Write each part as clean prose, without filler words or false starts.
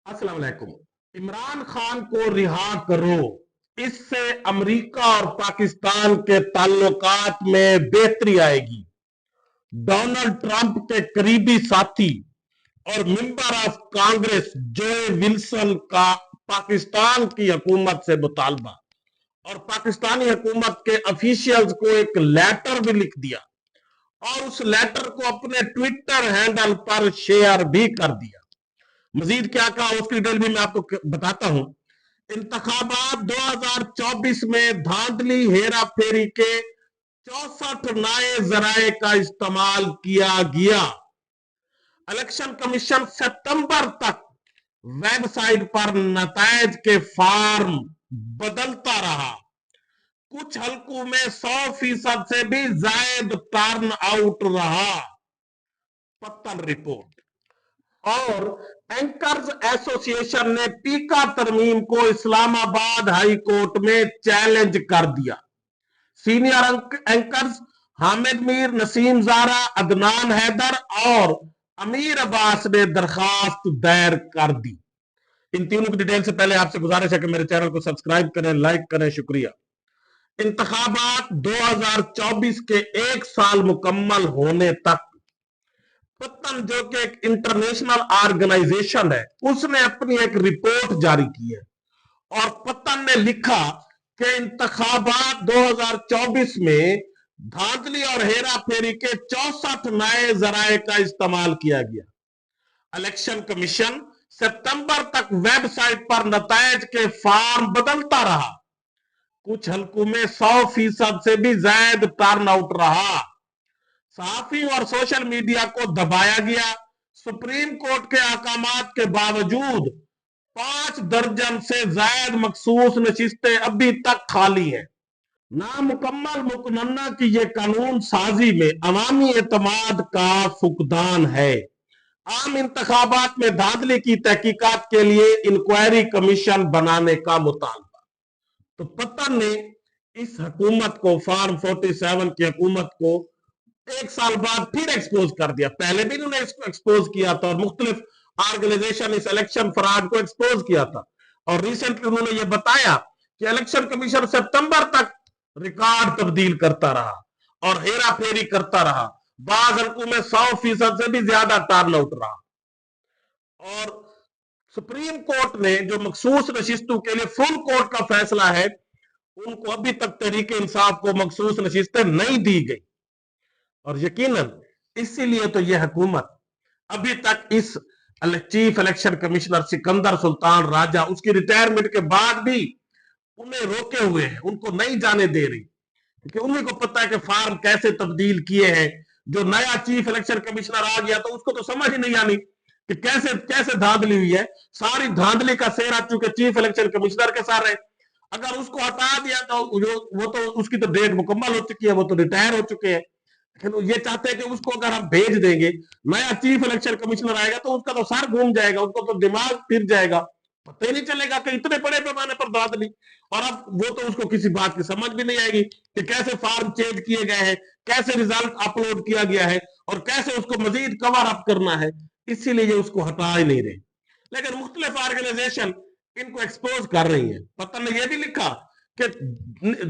अस्सलाम वालेकुम। इमरान खान को रिहा करो, इससे अमेरिका और पाकिस्तान के ताल्लुकात में बेहतरी आएगी। डोनाल्ड ट्रंप के करीबी साथी और मेंबर ऑफ कांग्रेस जो विल्सन का पाकिस्तान की हुकूमत से मुतालबा और पाकिस्तानी हुकूमत के ऑफिशियल्स को एक लेटर भी लिख दिया और उस लेटर को अपने ट्विटर हैंडल पर शेयर भी कर दिया। मजीद क्या कहा उसकी डिटेल भी मैं आपको बताता हूं। इंतखाबात 2024 में धांधली हेरा फेरी के 64 नए जराए का इस्तेमाल किया गया। इलेक्शन कमीशन सितंबर तक वेबसाइट पर नतायज के फॉर्म बदलता रहा। कुछ हलकों में 100% से भी ज्यादा टर्न आउट रहा। पत्तन रिपोर्ट। और एंकर्स एसोसिएशन ने पीका तरमीम को इस्लामाबाद हाई कोर्ट में चैलेंज कर दिया। सीनियर एंकर्स हामिद मीर, नसीम जारा, अदनान हैदर और अमीर अब्बास ने दरखास्त दायर कर दी। इन तीनों की डिटेल से पहले आपसे गुजारिश है कि मेरे चैनल को सब्सक्राइब करें, लाइक करें, शुक्रिया। इंतखाबात 2024 के एक साल मुकम्मल होने तक पत्तन जो कि एक इंटरनेशनल ऑर्गेनाइजेशन है, उसने अपनी एक रिपोर्ट जारी की है और पत्तन ने लिखा कि इंतखाबात 2024 में धांधली और हेरा फेरी के 64 नए जराए का इस्तेमाल किया गया। इलेक्शन कमीशन सितंबर तक वेबसाइट पर नतायज के फॉर्म बदलता रहा। कुछ हलकों में 100% से भी ज्यादा टर्न आउट रहा। सहाफी और सोशल मीडिया को दबाया गया। सुप्रीम कोर्ट के अहकामात के बावजूद 5 दर्जन से ज्यादा मखसूस नशिस्तें अभी तक खाली हैं। नामुकम्मल मुकन्ना की यह कानून साजी में अवामी एतमाद का फुकदान है। आम इंतखाबात में धांधली की तहकीकात के लिए इंक्वायरी कमीशन बनाने का मुतालबा। तो पत्तन ने इस हुकूमत को, फॉर्म 47 की हुकूमत को एक साल बाद फिर एक्सपोज कर दिया। पहले भी इन्होंने इसको एक्सपोज किया था और मुख्तलिफ ऑर्गेनाइजेशन इस इलेक्शन फ्रॉड को एक्सपोज किया था और रिसेंटली उन्होंने ये बताया कि इलेक्शन कमीशन सितंबर तक रिकॉर्ड तब्दील करता रहा और हेरा फेरी करता रहा। बाज हलकों में 100% से भी ज्यादा टर्न आउट रहा और सुप्रीम कोर्ट ने जो मखसूस नशिस्तों के लिए फुल कोर्ट का फैसला है, उनको अभी तक तहरीक इंसाफ को मखसूस नशिस्तें नहीं दी गई और यकीनन इसीलिए तो यह हुकूमत अभी तक इस chief election commissioner Sikandar Sultan Raja उसकी रिटायरमेंट के बाद भी उन्हें रोके हुए है, उनको नहीं जाने दे रही, क्योंकि उन्हीं को पता है कि फॉर्म कैसे तब्दील किए हैं। जो नया चीफ इलेक्शन कमिश्नर आ गया तो उसको तो समझ ही नहीं आनी कि कैसे कैसे धांधली हुई है। सारी धांधली का सेहरा चूंकि चीफ इलेक्शन कमिश्नर के साथ है, अगर उसको हटा दिया तो वो तो उसकी तो डेट मुकम्मल हो चुकी है, वो तो रिटायर हो चुके हैं। लेकिन ये चाहते हैं कि उसको अगर हम भेज देंगे, नया चीफ इलेक्शन कमिश्नर आएगा तो उसका तो सर घूम जाएगा, उसको तो दिमाग फिर जाएगा, पता ही नहीं चलेगा कि इतने बड़े पैमाने पर धांधली। और अब वो तो उसको किसी बात की समझ भी नहीं आएगी कि कैसे फॉर्म चेंज किए गए हैं, कैसे रिजल्ट अपलोड किया गया है और कैसे उसको मजीद कवर अप करना है। इसीलिए ये उसको हटा ही नहीं रहे। लेकिन मुख्तलिफ ऑर्गेनाइजेशन इनको एक्सपोज कर रही है। पता ने यह भी लिखा कि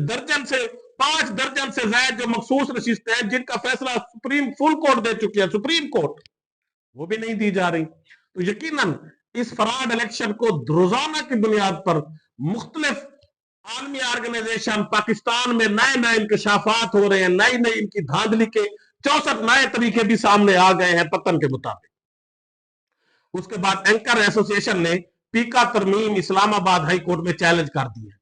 दर्जन से 5 दर्जन से ज्यादा जो मखसूस नशिस्तें हैं जिनका फैसला सुप्रीम फुल कोर्ट दे चुकी है, सुप्रीम कोर्ट, वो भी नहीं दी जा रही। तो यकीनन इस फ्रॉड इलेक्शन को रोजाना की बुनियाद पर मुख्तलिफ आलमी ऑर्गेनाइजेशन पाकिस्तान में नए नए इंकशाफात हो रहे हैं, नई नई इनकी धांधली के 64 नए तरीके भी सामने आ गए हैं पत्तन के मुताबिक। उसके बाद एंकर एसोसिएशन ने पीका तरमीम इस्लामाबाद हाई कोर्ट में चैलेंज कर दी है।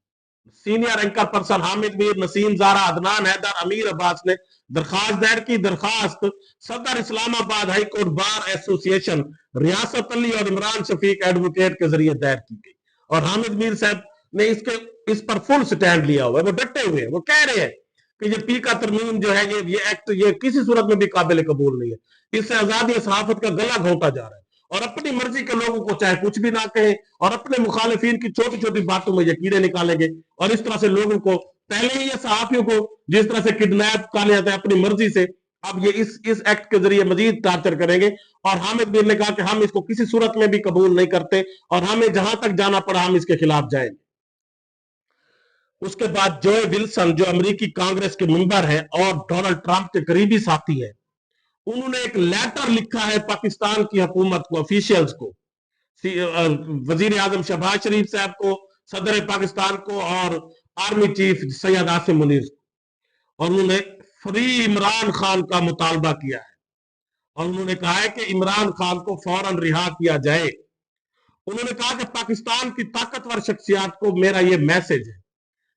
Senior anchor person Hamid Mir, Naseem Zara, Adnan Haider, Amir Abbas ने दरखास्त दायर की। दरखास्त सदर Islamabad high court bar association Riasat Ali और इमरान शफीक एडवोकेट के जरिए दायर की गई और हामिद मीर साहब ने इस पर फुल स्टैंड लिया हुआ है। वो डटे हुए हैं, वो कह रहे हैं कि ये पी का तरमीम जो है, ये एक्ट ये किसी सूरत में भी काबिल कबूल नहीं है। इससे आजादी सहाफत का गला घोंटा जा रहा है और अपनी मर्जी के लोगों को चाहे कुछ भी ना कहे और अपने मुखालिफिन की छोटी छोटी बातों में ये कीड़े निकालेंगे और इस तरह से लोगों को, पहले ही ये सहाफियों को जिस तरह से किडनैप कर लिया जाता है अपनी मर्जी से, अब ये इस एक्ट के जरिए मजीद टार्चर करेंगे और हामिद मीर ने कहा कि हम इसको किसी सूरत में भी कबूल नहीं करते और हमें जहां तक जाना पड़ा हम इसके खिलाफ जाएंगे। उसके बाद जोए विल्सन जो अमेरिकी कांग्रेस के मेंबर है और डोनाल्ड ट्रंप के करीबी साथी है, उन्होंने एक लेटर लिखा है पाकिस्तान की हुकूमत को, ऑफिशियल्स को, वजीर आजम शहबाज शरीफ साहब को, सदर पाकिस्तान को और आर्मी चीफ सैयद आसिम मुनीर को, और उन्होंने फ्री इमरान खान का मुतालबा किया है और उन्होंने कहा है कि इमरान खान को फौरन रिहा किया जाए। उन्होंने कहा कि पाकिस्तान की ताकतवर शख्सियात को मेरा यह मैसेज है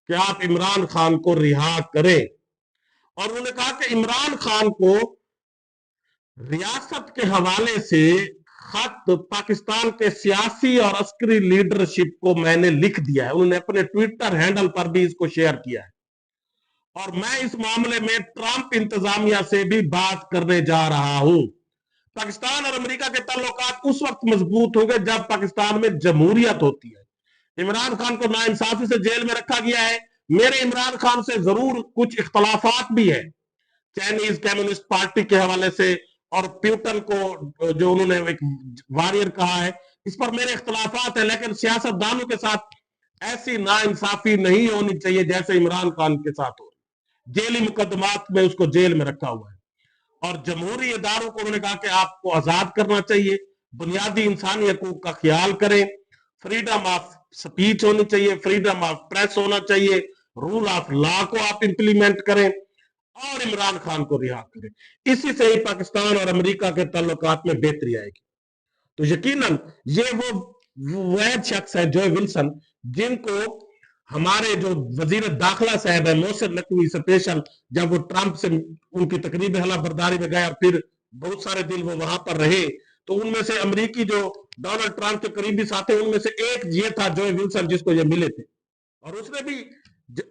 कि आप इमरान खान को रिहा करें। और उन्होंने कहा कि इमरान खान को रियासत के हवाले से खत पाकिस्तान के सियासी और अस्करी लीडरशिप को मैंने लिख दिया है। उन्होंने अपने ट्विटर हैंडल पर भी इसको शेयर किया है और मैं इस मामले में ट्रंप इंतजामिया से भी बात करने जा रहा हूं। पाकिस्तान और अमेरिका के ताल्लुकात उस वक्त मजबूत होंगे जब पाकिस्तान में जमहूरियत होती है। इमरान खान को नाइंसाफी से जेल में रखा गया है। मेरे इमरान खान से जरूर कुछ इख्तलाफात भी है चाइनीज कम्युनिस्ट पार्टी के हवाले से, और प्यूटन को जो उन्होंने एक वॉरियर कहा है, इस पर मेरे इख्तलाफात है, लेकिन सियासतदानों के साथ ऐसी नाइंसाफी नहीं होनी चाहिए जैसे इमरान खान के साथ हो। जेली मुकदमात में उसको जेल में रखा हुआ है और जमहूरी इदारों को उन्होंने कहा कि आपको आजाद करना चाहिए, बुनियादी इंसानी हकूक का ख्याल करें, फ्रीडम ऑफ स्पीच होनी चाहिए, फ्रीडम ऑफ प्रेस होना चाहिए, रूल ऑफ लॉ को आप इंप्लीमेंट करें और इमरान खान को रिहा करें। इसी से ही पाकिस्तान और अमेरिका के ताल्लुकात में बेहतरी आएगी। तो यकीनन ये वो वैध शख्स है जोए विल्सन, जिनको हमारे जो वजीर दाखिला साहब है मोहसिन नकवी स्पेशल, जब वो ट्रंप से उनकी तकरीब हला बरदारी में गए और फिर बहुत सारे दिन वो वहां पर रहे, तो उनमें से अमेरिकी जो डोनाल्ड ट्रंप के करीबी साथी उनमें से एक ये था जोए विल्सन, जिसको ये मिले थे और उसने भी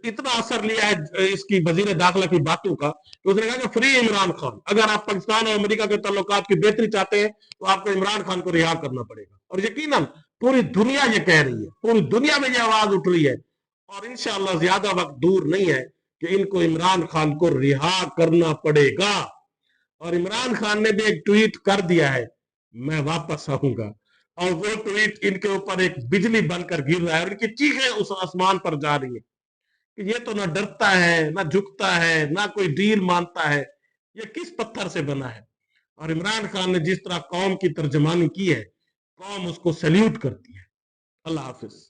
इतना असर लिया है इसकी वजीर दाखिला की बातों का कि उसने कहा कि फ्री इमरान खान, अगर आप पाकिस्तान और अमेरिका के ताल्लुकात की बेहतरी चाहते हैं तो आपको इमरान खान को रिहा करना पड़ेगा। और यकीनन पूरी दुनिया ये कह रही है, पूरी दुनिया में ये आवाज उठ रही है और इंशाअल्लाह ज्यादा वक्त दूर नहीं है कि इनको इमरान खान को रिहा करना पड़ेगा। और इमरान खान ने भी एक ट्वीट कर दिया है, मैं वापस आऊंगा, और वो ट्वीट इनके ऊपर एक बिजली बनकर गिर रहा है और इनकी चीखें उस आसमान पर जा रही है कि ये तो ना डरता है, ना झुकता है, ना कोई डील मानता है, ये किस पत्थर से बना है। और इमरान खान ने जिस तरह कौम की तर्जमानी की है, कौम उसको सैल्यूट करती है। अल्लाह हाफिज।